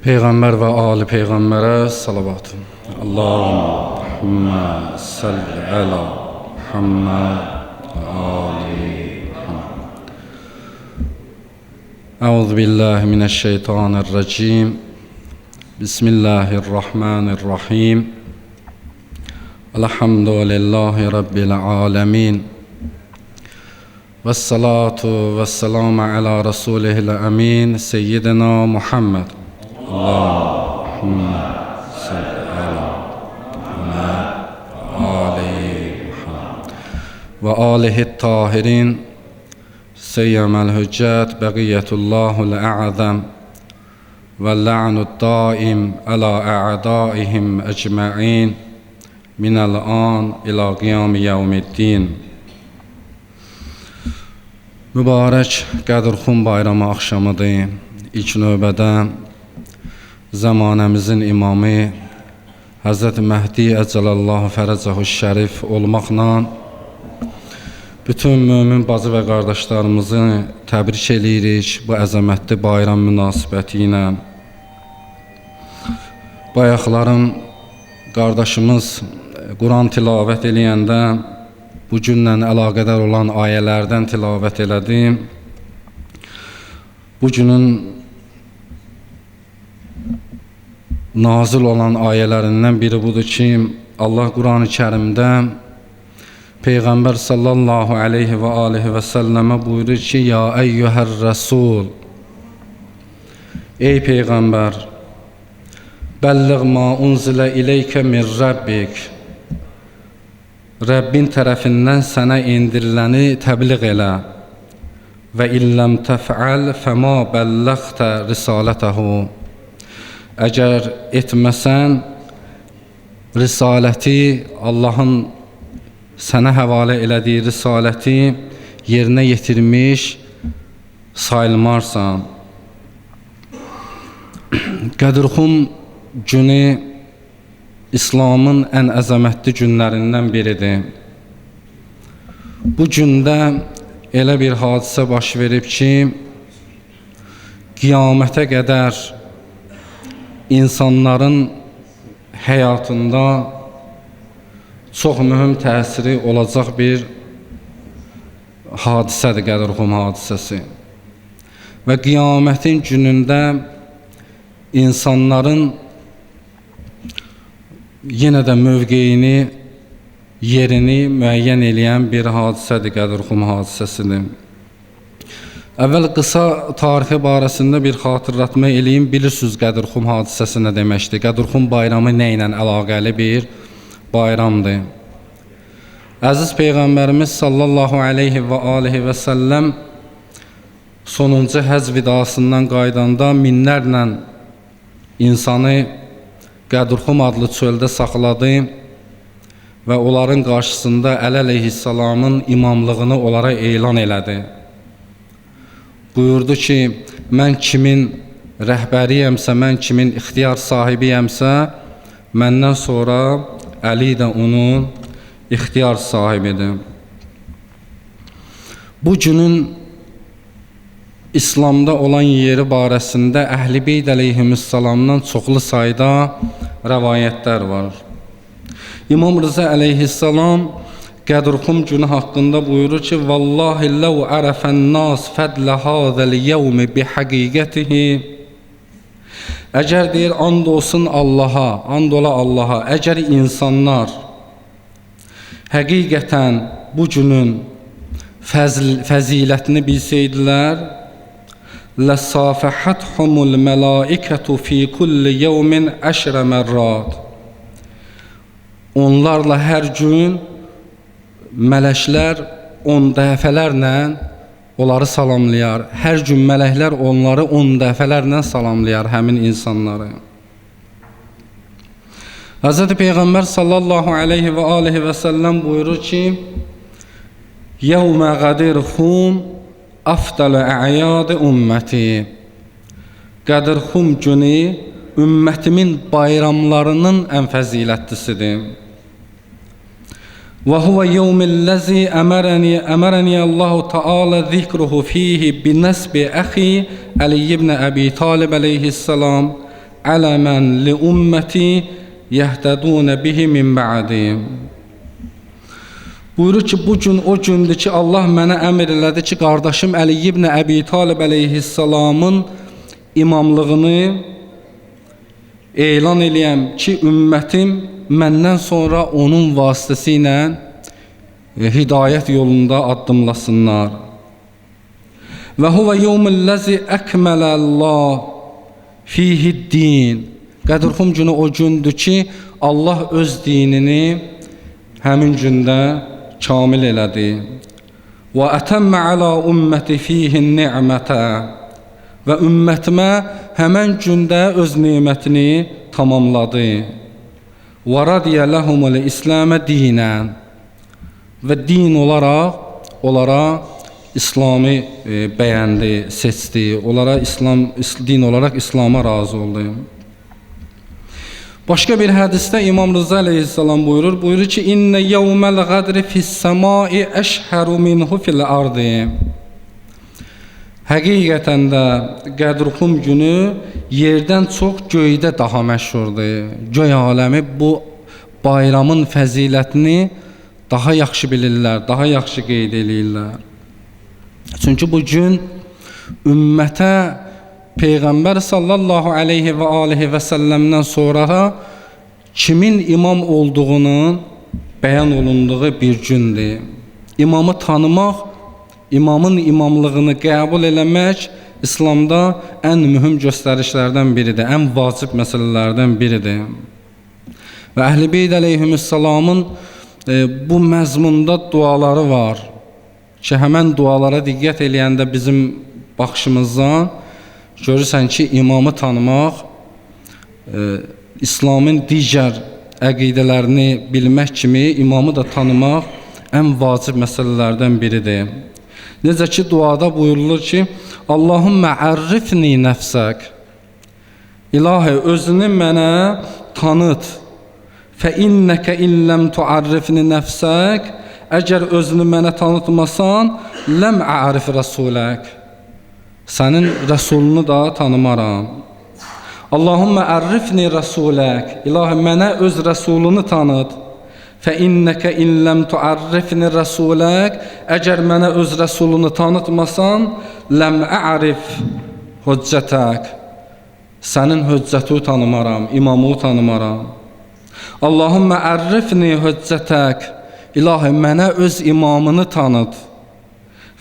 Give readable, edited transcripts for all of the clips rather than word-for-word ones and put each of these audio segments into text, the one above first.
Peygamber ve Ali Peygamber'e salavat. Allahümme salli ala Muhammed ve Ali Muhammed. Euzu billahi mineşşeytanirracim. Bismillahirrahmanirrahim. Elhamdülillahi Rabbil alemin. Vessalatu vesselamu ala Resulihil emin. Seyyidina Muhammed. Allahümme salli ala Muhammed ve Ali Muhammed ve alihi tahirin. Seyyemel hüccet begiyetullahul a'zam ve la'nud daim ala a'daihim ecma'in minel an ila qiyam yevmiddin. Mübarək Qədirxum bayramı axşamıdır. İlk növbədə zamanəmizin imamı Hazreti Mehdi Əcəlallahu Fərəcəhu Şərif olmaqla bütün mömin bacı və qardaşlarımızı təbrik edirik bu əzəmətli bayram münasibəti ilə. Bayaqların qardaşımız Quran tilavət eləyəndə bu günlə əlaqədar olan ayələrdən tilavət elədim. Bu günün nazil olan ayələrindən biri budur ki, Allah Quran-ı Kərimdə Peyğəmbər sallallahu aleyhi və alihi və səlləmə buyurur ki, ya eyyuhər rəsul, ey Peyğəmbər, bəlliğ ma unzilə ileykə min Rabbik, Rəbbin tərəfindən sənə indiriləni təbliğ elə və illəm təfəl fəma bəlləğtə risalətəhu. Əgər etməsən, risaləti, Allahın sənə həvalə elədiyi risaləti yerinə yetirmiş sayılmarsan. Qədirxum günü İslamın ən əzəmətli günlərindən biridir. Bu gündə elə bir hadisə baş verib ki, qiyamətə qədər insanların həyatında çox mühüm təsiri olacaq bir hadisədir Qədirxum hadisəsi. Və qiyamətin günündə insanların yenə də mövqeyini, yerini müəyyən eləyən bir hadisədir Qədirxum hadisəsidir. Əvvəl qısa tarixi barəsində bir xatırlatma eləyim. Bilirsiniz Qədirxum hadisəsi nə deməkdir? Qədirxum bayramı nə ilə əlaqəli bir bayramdır? Əziz Peyğəmbərimiz sallallahu aleyhi və alihi və səlləm sonuncu həcc vidasından qaydanda minlərlə insanı Qədirxum adlı çöldə saxladı və onların qarşısında Əli əleyhissalamın imamlığını onlara elan elədi. Buyurdu ki, mən kimin rəhbəriyəmsə, mən kimin ixtiyar sahibiyəmsə, məndən sonra Əli də onun ixtiyar sahibidir. Bu günün İslamda olan yeri barəsində Əhl-i Beyt əleyhissalamdan çoxlu sayda rəvayətlər var. İmam Rıza əleyhissalam Qədirxum günü haqqında buyurur ki, vallahi ləv ərəfən nas fədlə hazəl yevmi bi həqiqətihi. Əgər deyir, and olsun Allaha, and ola Allaha, əgər insanlar həqiqətən bu günün fəzilətini bilsəydilər, لَصَافَحَتْهُمُ الْمَلَائِكَةُ فِي كُلِّ يَوْمٍ 10 mərrat. Onlarla hər gün mələklər 10 dəfələrlə onları salamlayar. Hər gün mələklər onları 10 dəfələrlə salamlayar həmin insanları. Hz. Peyğəmbər sallallahu aleyhi və alihi və səlləm buyurur ki, يَوْمَ غَدِرْخُمْ أَفْضَلُ أَعْيَادِ ümmeti. Qədirxum günü ümmətimin bayramlarının ən fəzilətlisidir. وهو يوم الذي أمرني الله تعالى ذكره فيه بنسب أخي علي بن أبي طالب عليه السلام alaman li ummati yehtedun bihi min ba'di. Buyurur ki, bu gün o gündür ki, Allah mənə əmr elədi ki, qardaşım Əli ibn Əbi Talib əleyhissalamın imamlığını elan eləyəm ki, ümmətim məndən sonra onun vasitəsilə hidayət yolunda addımlasınlar. Və huvə yevmüllezi əkmələllah fihi'd-din. Qədirxum günü o gündür ki, Allah öz dinini həmin gündə kamil elədi. Və ətəmmə alə ümməti fihi'n-ni'mətə. Və ümmətimə həmən gündə öz nimətini tamamladı. Və radiyə ləhumul İslamə dinən. Və din olaraq onlara İslamı bəyəndi, seçdi. Onlara din olaraq İslama razı oldu. Başqa bir hədisdə İmam Rıza əleyhissalam buyurur ki, İnnə yevməl qədri fis-səmai əşhəru minhu fil-ardi. Həqiqətən də Qədirxum günü yerdən çox göydə daha məşhurdur. Göy aləmi bu bayramın fəzilətini daha yaxşı bilirlər, daha yaxşı qeyd edirlər. Çünki bu gün ümmətə Peyğəmbər sallallahu aleyhi və alihi və səlləmdən sonra kimin imam olduğunun bəyan olunduğu bir gündür. İmamı tanımaq, imamın imamlığını qəbul eləmək İslamda ən mühüm göstərişlərdən biridir, ən vacib məsələlərdən biridir. Və Əhl-i Beyt əleyhissalamın bu məzmunda duaları var ki, həmən dualara diqqət eləyəndə bizim baxışımızdan görürsən ki, imamı tanımaq, İslamın digər əqidələrini bilmək kimi imamı da tanımaq ən vacib məsələlərdən biridir. Necə ki, duada buyurulur ki, Allahümmə ərrifni nəfsək. İlahi, özünü mənə tanıt. Fə innəkə illəm tuarrifni nəfsək. Əgər özünü mənə tanıtmasan, ləm ərif rəsulək. Sənin rəsulunu da tanımaram. Allahümmə ərrifni rəsulək. İlahi, mənə öz rəsulunu tanıt. Fə innəkə illəm tuarrifni rəsulək. Əgər mənə öz rəsulunu tanıtmasan, ləm ərif hüccətək. Sənin hüccəti tanımaram, imamı tanımaram. Allahümmə ərrifni hüccətək. İlahi, mənə öz imamını tanıt.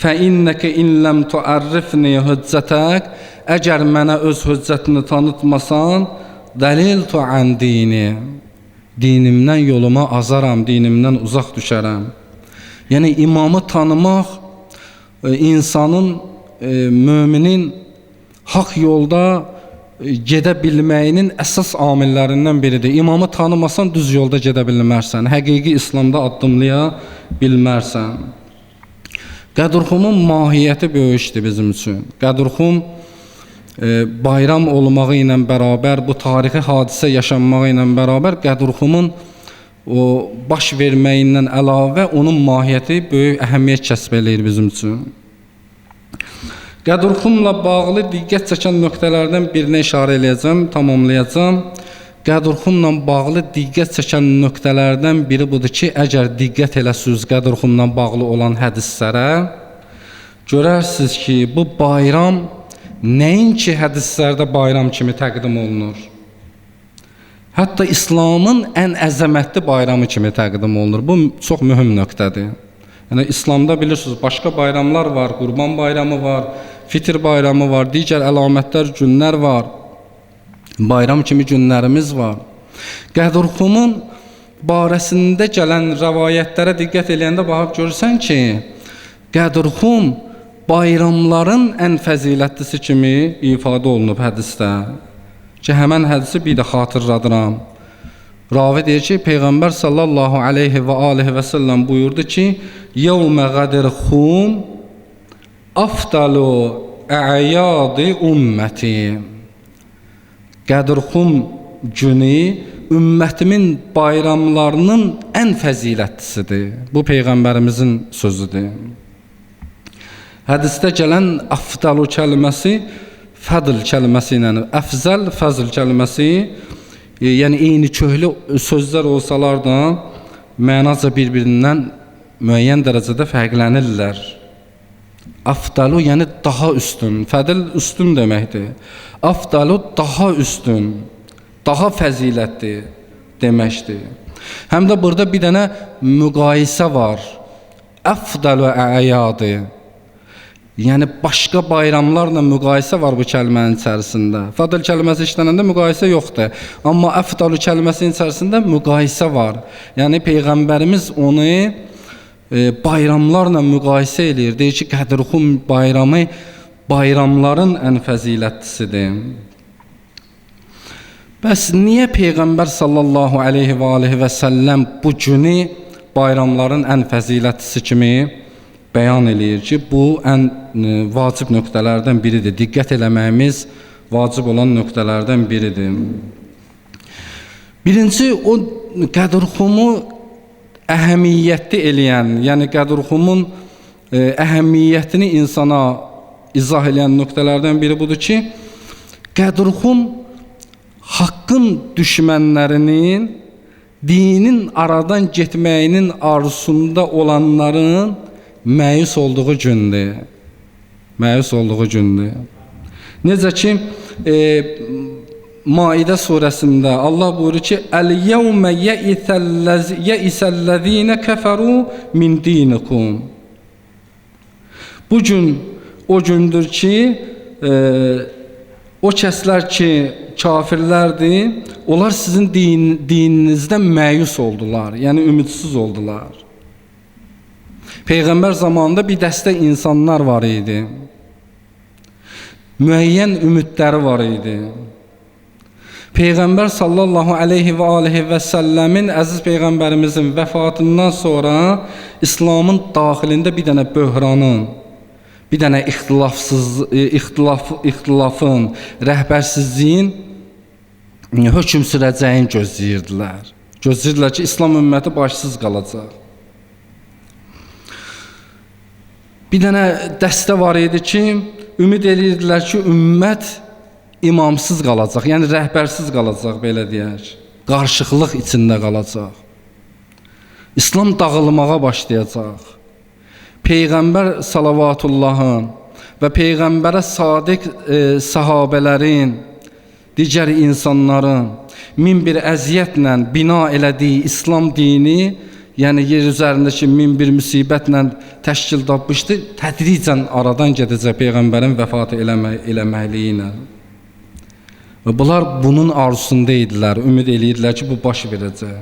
Fə innəkə illəm tuarrifni hüccətək. Əgər mənə öz hüccətini tanıtmasan, dəliltu ən dini. Dinimdən yoluma azaram, dinimdən uzaq düşərəm. Yəni, imamı tanımaq insanın, müminin haqq yolda gedə bilməyinin əsas amillərindən biridir. İmamı tanımasan düz yolda gedə bilmərsən, həqiqi İslamda addımlaya bilmərsən. Qədirxumun mahiyyəti böyükdür bizim üçün. Qədirxum bayram olmağı ilə bərabər, bu tarixi hadisə yaşanmağı ilə bərabər Qədirxumun o baş verməyindən əlavə onun mahiyyəti böyük əhəmiyyət kəsb eləyir bizim üçün. Qədirxumla bağlı diqqət çəkən nöqtələrdən birinə işarə eləyəcəm, tamamlayacağım. Qədirxumla bağlı diqqət çəkən nöqtələrdən biri budur ki, əgər diqqət eləsiniz Qədirxumla bağlı olan hədislərə, görərsiniz ki, bu bayram nəinki hədislərdə bayram kimi təqdim olunur. Hətta İslamın ən əzəmətli bayramı kimi təqdim olunur. Bu çox mühüm nöqtədir. Yəni, İslamda bilirsiniz, başqa bayramlar var, Qurban bayramı var, Fitr bayramı var, digər əlamətlər, günlər var, bayram kimi günlərimiz var. Qədirxumun barəsində gələn rəvayətlərə diqqət eləyəndə baxıb görürsən ki, Qədirxum bayramların ən fəzilətlisi kimi ifadə olunub hədisdə. Ki, həmən hədisi bir də xatırladıram. Ravi deyir ki, Peyğəmbər sallallahu aleyhi və alihi və səlləm buyurdu ki, Yevmə Qədirxum afdalu ə'yadi ümməti. Qədirxum günü ümmətimin bayramlarının ən fəzilətlisidir. Bu Peyğəmbərimizin sözüdür. Hədisdə gələn afdalu kəlməsi fadl kəlməsi ilə əfzəl, fəzl kəlməsi yəni eyni köklü sözlər olsalar da mənaca bir-birindən müəyyən dərəcədə fərqlənirlər. Afdalu yəni daha üstün, fədl üstün deməkdir. Afdalu daha üstün, daha fəzilətli deməkdir. Həm də burada bir dənə müqayisə var. Afdalu əyadı. Yəni başqa bayramlarla müqayisə var bu kəlmənin içərisində. Fadl kəlməsi işlənəndə müqayisə yoxdur. Amma afdalu kəlməsinin içərisində müqayisə var. Yəni peyğəmbərimiz onu bayramlarla müqayisə eləyir. Deyir ki, Qədrxum bayramı bayramların ən fəzilətlisidir. Bəs niyə Peyğəmbər sallallahu aleyhi və aleyhi və səlləm bu günü bayramların ən fəzilətlisi kimi bəyan eləyir ki, bu ən vacib nöqtələrdən biridir. Diqqət eləməyimiz vacib olan nöqtələrdən biridir. Birinci, o Qədrxumu əhəmiyyətli eləyən, yəni Qədrxumun əhəmiyyətini insana izah eləyən nöqtələrdən biri budur ki, Qədrxum haqqın düşmənlərinin, dinin aradan getməyinin arzusunda olanların məyus olduğu gündür. Məyus olduğu gündür. Necə ki, Maidə surəsində Allah buyurur ki, Əl-yəvmə yəisəl-ləzīnə kəfəru min dinikum. Bugün o gündür ki, o kəslər ki, kafirlərdir, onlar sizin dininizdən məyus oldular, yəni ümidsiz oldular. Peyğəmbər zamanında bir dəstə insanlar var idi. Müəyyən ümidləri var idi. Peyğəmbər sallallahu aleyhi və aleyhi və səlləmin, əziz Peyğəmbərimizin vəfatından sonra İslamın daxilində bir dənə böhranın, bir dənə ixtilafın, rəhbərsizliyin hökm sürəcəyini gözləyirdilər. Gözləyirdilər ki, İslam ümməti başsız qalacaq. Bir dənə dəstə var idi ki, ümid edirdilər ki, ümmət imamsız qalacaq, yəni rəhbərsiz qalacaq, belə deyək. Qarışıqlıq içində qalacaq. İslam dağılmağa başlayacaq. Peyğəmbər salavatullahın və Peyğəmbərə sadiq sahabələrin, digər insanların min bir əziyyətlə bina elədiyi İslam dini, yəni yer üzərindəki min bir müsibətlə təşkil tapmışdı, tədricən aradan gedəcək Peyğəmbərin vəfatı eləməkliyi ilə. Və bunlar bunun arzusunda idilər, ümid eləyirdilər ki, bu baş verəcək.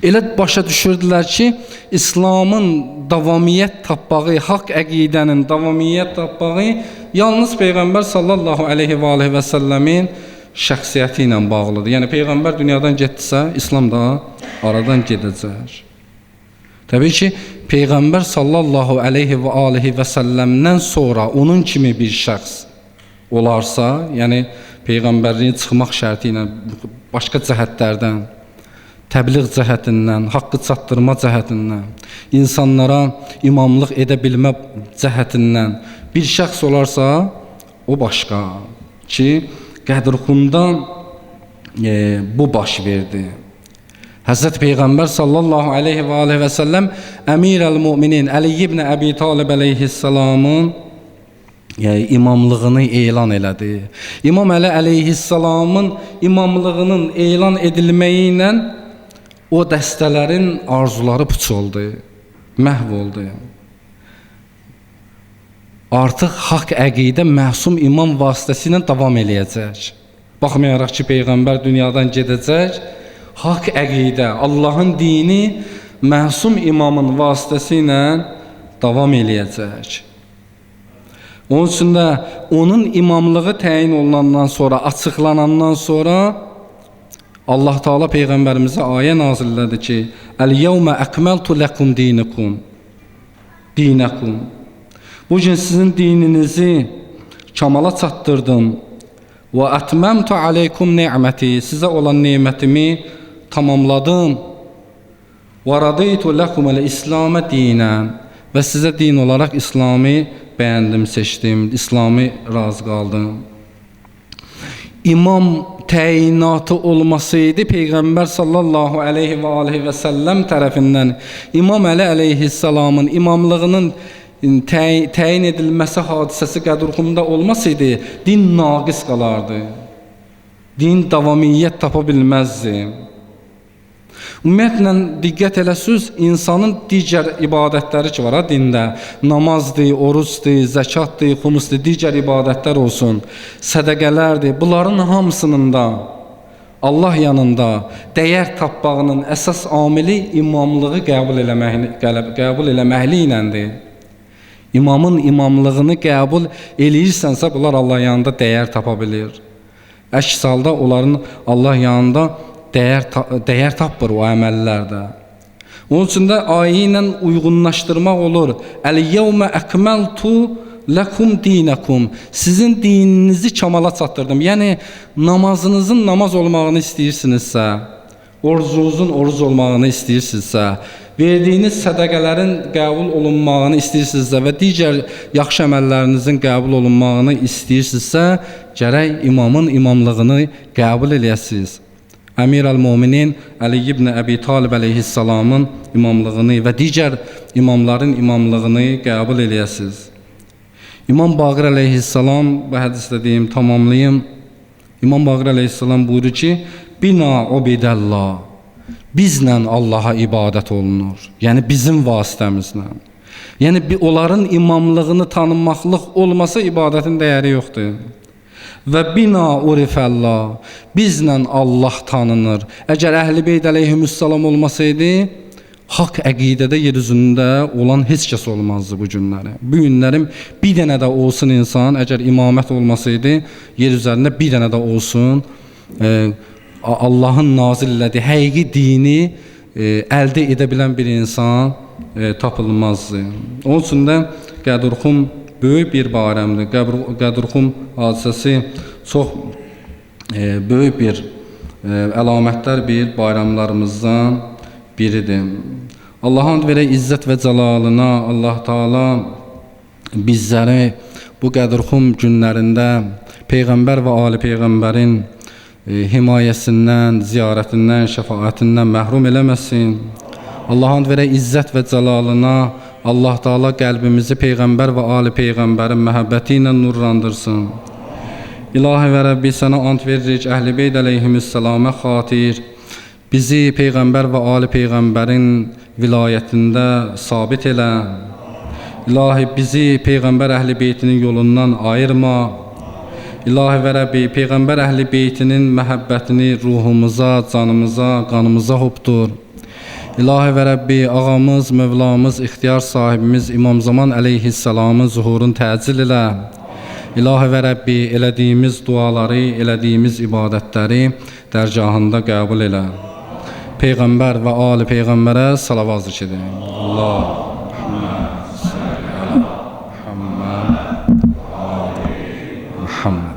Elə başa düşürdülər ki, İslamın davamiyyət tapmağı, haqq əqidənin davamiyyət tapmağı yalnız Peyğəmbər sallallahu aleyhi və aleyhi və səlləmin şəxsiyyəti ilə bağlıdır. Yəni Peyğəmbər dünyadan getdisə, İslam da aradan gedəcək. Təbii ki, Peyğəmbər sallallahu aleyhi və aleyhi və səlləmdən sonra onun kimi bir şəxs olarsa, yəni Peyğəmbərliyin çıxmaq şərti ilə başqa cəhətlərdən, təbliğ cəhətindən, haqqı çatdırma cəhətindən, insanlara imamlıq edə bilmə cəhətindən bir şəxs olarsa, o başqa ki, Qədrxumda bu baş verdi. Həzrət Peyğəmbər sallallahu aleyhi və aleyhi və səlləm Əmir-əl-Müminin Əli ibn Əbi Talib əleyhissalamın imamlığını elan elədi. İmam Əli əleyhissalamın imamlığının elan edilməyi ilə o dəstələrin arzuları puç oldu, məhv oldu. Artıq haqq əqidə məsum imam vasitəsilə davam eləyəcək. Baxmayaraq ki, Peyğəmbər dünyadan gedəcək, haqq əqidə, Allahın dini məsum imamın vasitəsilə davam eləyəcək. Onun üçün də onun imamlığı təyin olunandan sonra, açıqlanandan sonra Allah Teala Peyğəmbərimizə ayə nazil elədi ki, Əl-yəvmə əkməltu ləkum dinəkum. Bugün sizin dininizi kamala çatdırdım. Və ətməmtu aleykum ni'məti. Sizə olan nemətimi tamamladım. Və radiytu ləkum əl-İslamə dinən. Və sizə din olaraq İslamı bəyəndim, seçdim, İslamı razı qaldım. İmam təyinatı olmasaydı Peyğəmbər sallallahu aleyhi və aleyhi və səlləm tərəfindən İmam Əli aleyhissalamın imamlığının təyin edilməsi hadisəsi Qədərxumda olmasaydı, din naqis qalardı. Din davamiyyət tapa bilməzdi. Ümumiyyətlə, diqqət eləsiniz, insanın digər ibadətləri ki var dində, namazdır, orucdur, zəkatdır, xumusdur, digər ibadətlər olsun, sədəqələrdir. Bunların hamısının da Allah yanında dəyər tapmağının əsas amili imamlığı qəbul eləməkli iləndir. İmamın imamlığını qəbul eləyirsənsə, bunlar Allah yanında dəyər tapa bilir. Əks halda onların Allah yanında dəyər tapmır o əməllərdə. Onun üçün də ayə ilə uyğunlaşdırmaq olur. Əl-yevmə əkməltu ləkum dinəkum. Sizin dininizi kamala çatdırdım. Yəni, namazınızın namaz olmağını istəyirsinizsə, orucunuzun oruc olmağını istəyirsinizsə, verdiyiniz sədəqələrin qəbul olunmağını istəyirsinizsə və digər yaxşı əməllərinizin qəbul olunmağını istəyirsinizsə, gərək imamın imamlığını qəbul eləyəsiniz. Əmir əl-Müminin Əli ibn Əbi Talib əleyhissalamın imamlığını və digər imamların imamlığını qəbul eləyəsiniz. İmam Baqir əleyhissalam, bu hədisdə deyim, tamamlayım. İmam Baqir əleyhissalam buyurur ki, bina ubidəllah, bizlə Allaha ibadət olunur. Yəni bizim vasitəmizlə. Yəni onların imamlığını tanınmaqlıq olmasa ibadətin dəyəri yoxdur. Və bina urifəllah, bizlə Allah tanınır. Əgər Əhl-i Beyt əleyhissalam olmasaydı, haqq əqidədə yer üzündə olan heç kəs olmazdı bu günləri. Bu günlərim bir dənə də olsun insan, əgər imamət olmasaydı, yer üzərində bir dənə də olsun, Allahın nazil elədiyi həqiqi dini əldə edə bilən bir insan tapılmazdı. Onun üçün də Qədərxum böyük bir bayramdır. Qədərxum hadisəsi çox böyük bir əlamətlər bir bayramlarımızdan biridir. Allahın verə izzət və cəlalına Allah Taala bizləri bu Qədərxum günlərində Peyğəmbər və Ali Peyğəmbərin himayəsindən, ziyarətindən, şəfaətindən məhrum eləməsin. Allahın verə izzət və cəlalına Allah Taala qəlbimizi Peyğəmbər və Ali Peyğəmbərin məhəbbəti ilə nurlandırsın. İlahi və Rəbbi, sənə ant veririk, Əhl-i Beyt əleyhissalamə xatir bizi Peyğəmbər və Ali Peyğəmbərin vilayətində sabit elə. İlahi, bizi Peyğəmbər Əhl-i Beytinin yolundan ayırma. İlahi və Rəbbi, Peyğəmbər Əhl-i Beytinin məhəbbətini ruhumuza, canımıza, qanımıza hopdur. İlahi və Rəbbi, ağamız, Mövlamız, ixtiyar sahibimiz İmam Zaman əleyhissalamın zuhurun təcil elə. İlahi və Rəbbi, elədiyimiz duaları, elədiyimiz ibadətləri dərgahında qəbul elə. Peyğəmbər və Ali Peyğəmbərə salavat zikr edin. Allahümmə salli alə Muhammed.